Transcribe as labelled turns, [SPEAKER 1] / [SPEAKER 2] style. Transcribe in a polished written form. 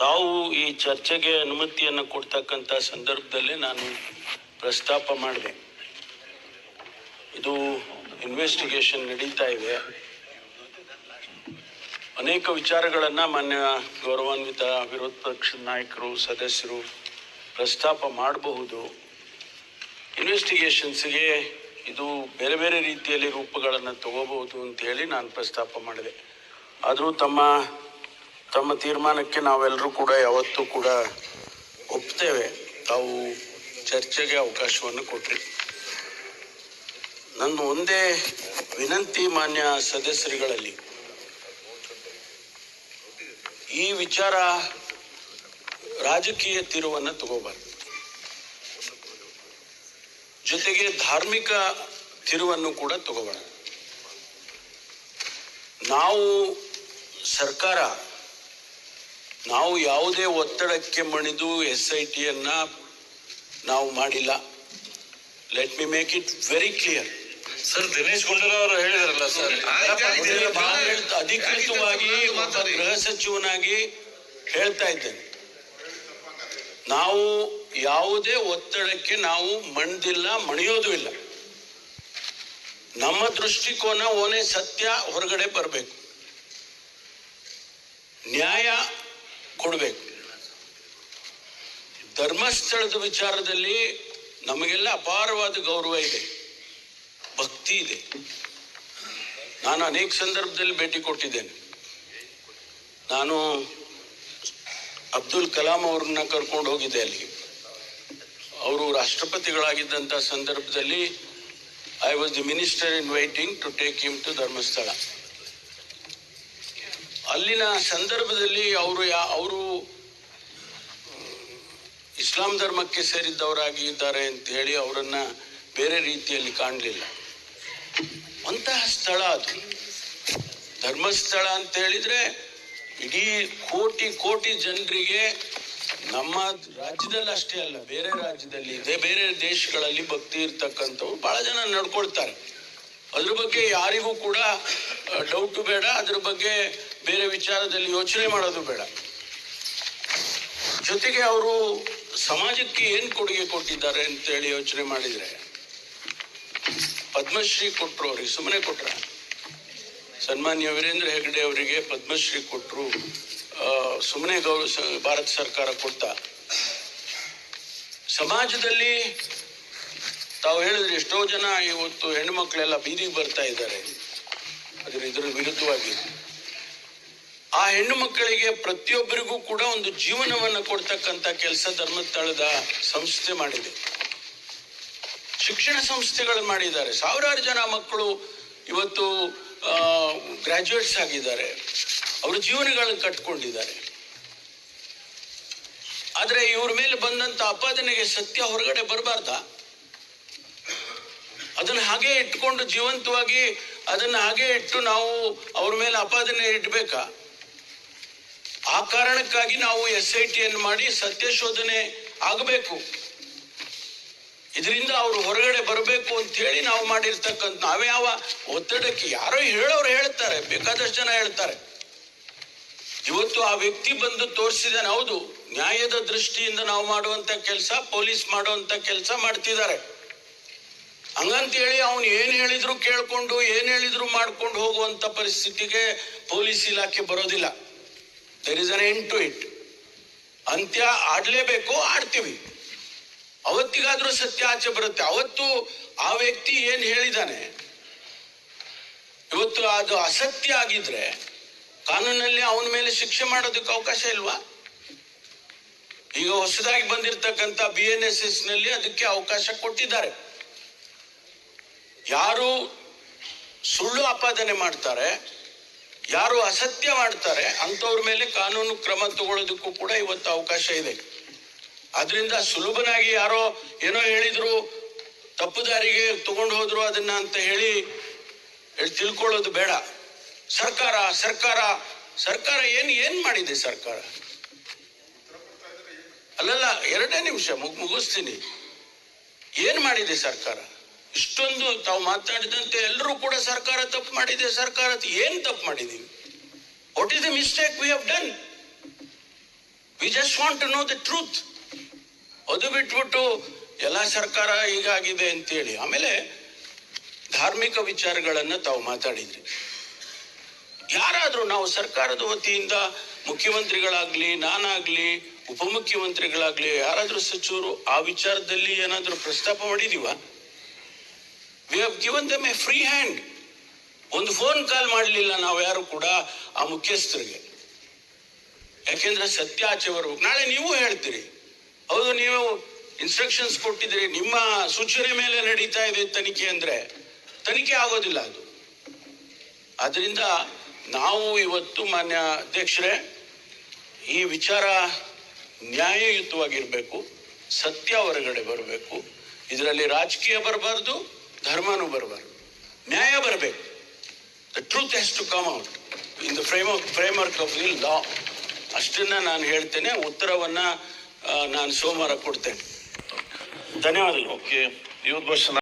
[SPEAKER 1] ತಾವು ಈ ಚರ್ಚೆಗೆ ಅನುಮತಿಯನ್ನು ಕೊಡ್ತಕ್ಕಂಥ ಸಂದರ್ಭದಲ್ಲೇ ನಾನು ಪ್ರಸ್ತಾಪ ಮಾಡಿದೆ. ಇದು ಇನ್ವೆಸ್ಟಿಗೇಷನ್ ನಡೀತಾ ಇದೆ. ಅನೇಕ ವಿಚಾರಗಳನ್ನು ಮಾನ್ಯ ಗೌರವಾನ್ವಿತ ವಿರೋಧ ಪಕ್ಷದ ನಾಯಕರು ಸದಸ್ಯರು ಪ್ರಸ್ತಾಪ ಮಾಡಬಹುದು. ಇನ್ವೆಸ್ಟಿಗೇಷನ್ಸ್ಗೆ ಇದು ಬೇರೆ ಬೇರೆ ರೀತಿಯಲ್ಲಿ ರೂಪಗಳನ್ನು ತಗೋಬಹುದು ಅಂತೇಳಿ ನಾನು ಪ್ರಸ್ತಾಪ ಮಾಡಿದೆ. ಆದರೂ ತಮ್ಮ ತೀರ್ಮಾನಕ್ಕೆ ನಾವೆಲ್ಲರೂ ಕೂಡ ಯಾವತ್ತೂ ಕೂಡ ಒಪ್ತೇವೆ. ತಾವು ಚರ್ಚೆಗೆ ಅವಕಾಶವನ್ನು ಕೊಟ್ರಿ. ನನ್ನ ಒಂದೇ ವಿನಂತಿ ಮಾನ್ಯ ಸದಸ್ಯರುಗಳಲ್ಲಿ, ಈ ವಿಚಾರ ರಾಜಕೀಯ ತಿರುವನ್ನು ತಗೋಬಾರ್ದು, ಜೊತೆಗೆ ಧಾರ್ಮಿಕ ತಿರುವನ್ನು ಕೂಡ ತಗೋಬಾರ್ದು. ನಾವು ಯಾವುದೇ ಒತ್ತಡಕ್ಕೆ ಮಣಿದು SITಯನ್ನು ನಾವು ಮಾಡಿಲ್ಲ. Let me make it very clear.
[SPEAKER 2] Sir, Dinesh Gundu Rao ಅವರು ಹೇಳಿದಾರಲ್ಲ ಸರ್,
[SPEAKER 1] ಅಧಿಕೃತವಾಗಿ ಗೃಹ ಸಚಿವನಾಗಿ ಹೇಳ್ತಾ ಇದ್ದೇನೆ, ನಾವು ಯಾವುದೇ ಒತ್ತಡಕ್ಕೆ ನಾವು ಮಣಿದಿಲ್ಲ, ಮಣಿಯೋದು ಇಲ್ಲ. ನಮ್ಮ ದೃಷ್ಟಿಕೋನ ಓನೇ ಸತ್ಯ ಹೊರಗಡೆ ಬರಬೇಕು, ನ್ಯಾಯ ಕೊಡಬೇಕು. ಧರ್ಮಸ್ಥಳದ ವಿಚಾರದಲ್ಲಿ ನಮಗೆಲ್ಲ ಅಪಾರವಾದ ಗೌರವ ಇದೆ, ಭಕ್ತಿ ಇದೆ. ನಾನು ಅನೇಕ ಸಂದರ್ಭದಲ್ಲಿ ಭೇಟಿ ಕೊಟ್ಟಿದ್ದೇನೆ. ನಾನು ಅಬ್ದುಲ್ ಕಲಾಂ ಅವ್ರನ್ನ ಕರ್ಕೊಂಡು ಹೋಗಿದ್ದೆ ಅಲ್ಲಿಗೆ. ಅವರು ರಾಷ್ಟ್ರಪತಿಗಳಾಗಿದ್ದಂಥ ಸಂದರ್ಭದಲ್ಲಿ I was the minister in waiting to take him to Dharmasthala. ಅಲ್ಲಿನ ಸಂದರ್ಭದಲ್ಲಿ ಅವರು ಇಸ್ಲಾಂ ಧರ್ಮಕ್ಕೆ ಸೇರಿದ್ದವರಾಗಿದ್ದಾರೆ ಅಂತ ಹೇಳಿ ಅವರನ್ನ ಬೇರೆ ರೀತಿಯಲ್ಲಿ ಕಾಣಲಿಲ್ಲ. ಅಂತಹ ಸ್ಥಳ ಅದು ಧರ್ಮಸ್ಥಳ ಅಂತ ಹೇಳಿದ್ರೆ ಇಡೀ ಕೋಟಿ ಜನರಿಗೆ, ನಮ್ಮ ರಾಜ್ಯದಲ್ಲಿ ಅಷ್ಟೇ ಅಲ್ಲ, ಬೇರೆ ರಾಜ್ಯದಲ್ಲಿ ಇದೆ, ಬೇರೆ ದೇಶಗಳಲ್ಲಿ ಭಕ್ತಿ ಇರ್ತಕ್ಕಂಥವ್ರು ಬಹಳ ಜನ ನಡ್ಕೊಳ್ತಾರೆ. ಅದ್ರ ಬಗ್ಗೆ ಯಾರಿಗೂ ಕೂಡ ಡೌಟು ಬೇಡ, ಅದ್ರ ಬಗ್ಗೆ ಬೇರೆ ವಿಚಾರದಲ್ಲಿ ಯೋಚನೆ ಮಾಡೋದು ಬೇಡ. ಜೊತೆಗೆ ಅವರು ಸಮಾಜಕ್ಕೆ ಏನು ಕೊಡುಗೆ ಕೊಟ್ಟಿದ್ದಾರೆ ಅಂತೇಳಿ ಯೋಚನೆ ಮಾಡಿದರೆ, ಪದ್ಮಶ್ರೀ ಕೊಟ್ಟರು, ಅವ್ರಿಗೆ ಸುಮ್ಮನೆ ಕೊಟ್ರ? ಸನ್ಮಾನ್ಯ ವೀರೇಂದ್ರ ಹೆಗ್ಗಡೆ ಅವರಿಗೆ ಪದ್ಮಶ್ರೀ ಕೊಟ್ಟರು, ಸುಮ್ಮನೆ ಭಾರತ ಸರ್ಕಾರ ಕೊಟ್ಟ. ಸಮಾಜದಲ್ಲಿ ತಾವು ಹೇಳಿದ್ರೆ ಎಷ್ಟೋ ಜನ ಇವತ್ತು ಹೆಣ್ಣು ಮಕ್ಕಳೆಲ್ಲ ಬೀದಿಗೆ ಬರ್ತಾ ಇದ್ದಾರೆ, ಇದರ ವಿರುದ್ಧವಾಗಿ. ಆ ಹೆಣ್ಣು ಮಕ್ಕಳಿಗೆ ಪ್ರತಿಯೊಬ್ಬರಿಗೂ ಕೂಡ ಒಂದು ಜೀವನವನ್ನು ಕೊಡ್ತಕ್ಕಂಥ ಕೆಲಸ ಧರ್ಮಸ್ಥಳದ ಸಂಸ್ಥೆ ಮಾಡಿದೆ. ಶಿಕ್ಷಣ ಸಂಸ್ಥೆಗಳು ಮಾಡಿದ್ದಾರೆ. ಸಾವಿರಾರು ಜನ ಮಕ್ಕಳು ಇವತ್ತು ಗ್ರಾಜ್ಯುಯೇಟ್ಸ್ ಆಗಿದ್ದಾರೆ, ಅವರು ಜೀವನಗಳನ್ನು ಕಟ್ಕೊಂಡಿದ್ದಾರೆ. ಆದರೆ ಇವ್ರ ಮೇಲೆ ಬಂದಂತ ಆಪಾದನೆಗೆ ಸತ್ಯ ಹೊರಗಡೆ ಬರಬಾರ್ದ? ಅದನ್ನು ಹಾಗೆ ಇಟ್ಕೊಂಡು ಜೀವಂತವಾಗಿ ಅದನ್ನು ಹಾಗೆ ಇಟ್ಟು ನಾವು ಅವ್ರ ಮೇಲೆ ಆಪಾದನೆ ಇಡಬೇಕಾ? ಆ ಕಾರಣಕ್ಕಾಗಿ ನಾವು SITಯನ್ನು ಮಾಡಿ ಸತ್ಯಶೋಧನೆ ಆಗಬೇಕು. ಇದರಿಂದ ಅವರು ಹೊರಗಡೆ ಬರಬೇಕು ಅಂತ ಹೇಳಿ ನಾವು ಮಾಡಿರ್ತಕ್ಕಂಥ, ನಾವ್ಯಾವ ಒತ್ತಡಕ್ಕೆ, ಯಾರೋ ಹೇಳೋರು ಹೇಳ್ತಾರೆ, ಬೇಕಾದಷ್ಟು ಜನ ಹೇಳ್ತಾರೆ. ಇವತ್ತು ಆ ವ್ಯಕ್ತಿ ಬಂದು ತೋರಿಸಿದಾನೆ, ಹೌದು, ನ್ಯಾಯದ ದೃಷ್ಟಿಯಿಂದ ನಾವು ಮಾಡುವಂತ ಕೆಲಸ, ಪೊಲೀಸ್ ಮಾಡುವಂತ ಕೆಲಸ ಮಾಡ್ತಿದ್ದಾರೆ. ಹಂಗಂತ ಹೇಳಿ ಅವನು ಏನ್ ಹೇಳಿದ್ರು ಕೇಳ್ಕೊಂಡು ಏನ್ ಹೇಳಿದ್ರು ಮಾಡ್ಕೊಂಡು ಹೋಗುವಂತ ಪರಿಸ್ಥಿತಿಗೆ ಪೊಲೀಸ್ ಇಲಾಖೆ ಬರೋದಿಲ್ಲ. There is an end to it. ಅಂತ್ಯ ಆಡ್ಲೇಬೇಕು, ಆಡ್ತೀವಿ. ಅವತ್ತಿಗಾದ್ರೂ ಸತ್ಯ ಆಚೆ ಬರುತ್ತೆ. ಅವತ್ತು ಆ ವ್ಯಕ್ತಿ ಏನ್ ಹೇಳಿದಾನೆ, ಇವತ್ತು ಅದು ಅಸತ್ಯ ಆಗಿದ್ರೆ ಕಾನೂನಲ್ಲಿ ಅವನ ಮೇಲೆ ಶಿಕ್ಷೆ ಮಾಡೋದಕ್ಕೆ ಅವಕಾಶ ಇಲ್ವಾ? ಈಗ ಹೊಸದಾಗಿ ಬಂದಿರತಕ್ಕಂಥ BNSS ನಲ್ಲಿ ಅದಕ್ಕೆ ಅವಕಾಶ ಕೊಟ್ಟಿದ್ದಾರೆ. ಯಾರು ಸುಳ್ಳು ಆಪಾದನೆ ಮಾಡ್ತಾರೆ, ಯಾರು ಅಸತ್ಯ ಮಾಡ್ತಾರೆ, ಅಂಥವ್ರ ಮೇಲೆ ಕಾನೂನು ಕ್ರಮ ತಗೊಳ್ಳೋದಕ್ಕೂ ಕೂಡ ಇವತ್ತು ಅವಕಾಶ ಇದೆ. ಆದ್ರಿಂದ ಸುಲಭನಾಗಿ ಯಾರೋ ಏನೋ ಹೇಳಿದ್ರು, ತಪ್ಪು ದಾರಿಗೆ ತಗೊಂಡು ಹೋದ್ರು ಅದನ್ನ ಅಂತ ಹೇಳಿ ತಿಳ್ಕೊಳ್ಳೋದು ಬೇಡ. ಸರ್ಕಾರ ಏನ್ ಮಾಡಿದೆ? ಸರ್ಕಾರ ಅಲ್ಲಲ್ಲ, 2 ನಿಮಿಷ ಮುಗಿಸ್ತೀನಿ. ಏನ್ ಮಾಡಿದೆ ಸರ್ಕಾರ? ಇಷ್ಟೊಂದು ತಾವು ಮಾತಾಡಿದಂತೆ ಎಲ್ಲರೂ ಕೂಡ ಸರ್ಕಾರ ತಪ್ಪು ಮಾಡಿದೆ, ಸರ್ಕಾರ ಏನ್ ತಪ್ಪು ಮಾಡಿದೀವಿ? What is the mistake we have done? We just want to know the truth. ಅದು ಬಿಟ್ಬಿಟ್ಟು ಎಲ್ಲ ಸರ್ಕಾರ ಹೀಗಾಗಿದೆ ಅಂತೇಳಿ. ಆಮೇಲೆ ಧಾರ್ಮಿಕ ವಿಚಾರಗಳನ್ನ ತಾವು ಮಾತಾಡಿದ್ರಿ. ಯಾರಾದ್ರೂ ನಾವು ಸರ್ಕಾರದ ವತಿಯಿಂದ ಮುಖ್ಯಮಂತ್ರಿಗಳಾಗ್ಲಿ, ನಾನಾಗ್ಲಿ, ಉಪಮುಖ್ಯಮಂತ್ರಿಗಳಾಗ್ಲಿ, ಯಾರಾದ್ರೂ ಸಚಿವರು ಆ ವಿಚಾರದಲ್ಲಿ ಏನಾದ್ರೂ ಪ್ರಸ್ತಾಪ ಮಾಡಿದೀವ? We have given them a free hand. ಒಂದು ಫೋನ್ ಕಾಲ್ ಮಾಡಲಿಲ್ಲ ನಾವು ಯಾರು ಕೂಡ ಆ ಮುಖ್ಯಸ್ಥರಿಗೆ. ಯಾಕೆಂದ್ರೆ ಸತ್ಯ ಆಚೆ ಬರ್ಬೇಕು. ನಾಳೆ ನೀವು ಹೇಳ್ತೀರಿ, ಹೌದು ನೀವು ಇನ್ಸ್ಟ್ರಕ್ಷನ್ಸ್ ಕೊಟ್ಟಿದ್ದೀರಿ, ನಿಮ್ಮ ಸೂಚನೆ ಮೇಲೆ ನಡೀತಾ ಇದೆ ತನಿಖೆ ಅಂದ್ರೆ ತನಿಖೆ ಆಗೋದಿಲ್ಲ ಅದು. ಆದ್ರಿಂದ ನಾವು ಇವತ್ತು ಮಾನ್ಯ ಅಧ್ಯಕ್ಷರೇ, ಈ ವಿಚಾರ ನ್ಯಾಯಯುತವಾಗಿರ್ಬೇಕು, ಸತ್ಯ ಹೊರಗಡೆ ಬರಬೇಕು. ಇದರಲ್ಲಿ ರಾಜಕೀಯ ಬರಬಾರ್ದು, ಧರ್ಮನೂ ಬರಬಾರ್ದು, ನ್ಯಾಯ ಬರಬೇಕು. The truth has to come out in the framework of the law. ಅಷ್ಟನ್ನ ನಾನು ಹೇಳ್ತೇನೆ. ಉತ್ತರವನ್ನ ನಾನು ಸೋಮವಾರ ಕೊಡ್ತೇನೆ. ಧನ್ಯವಾದಗಳು.
[SPEAKER 2] ಓಕೆ, ಯೂತ್ ಭಾಷಣ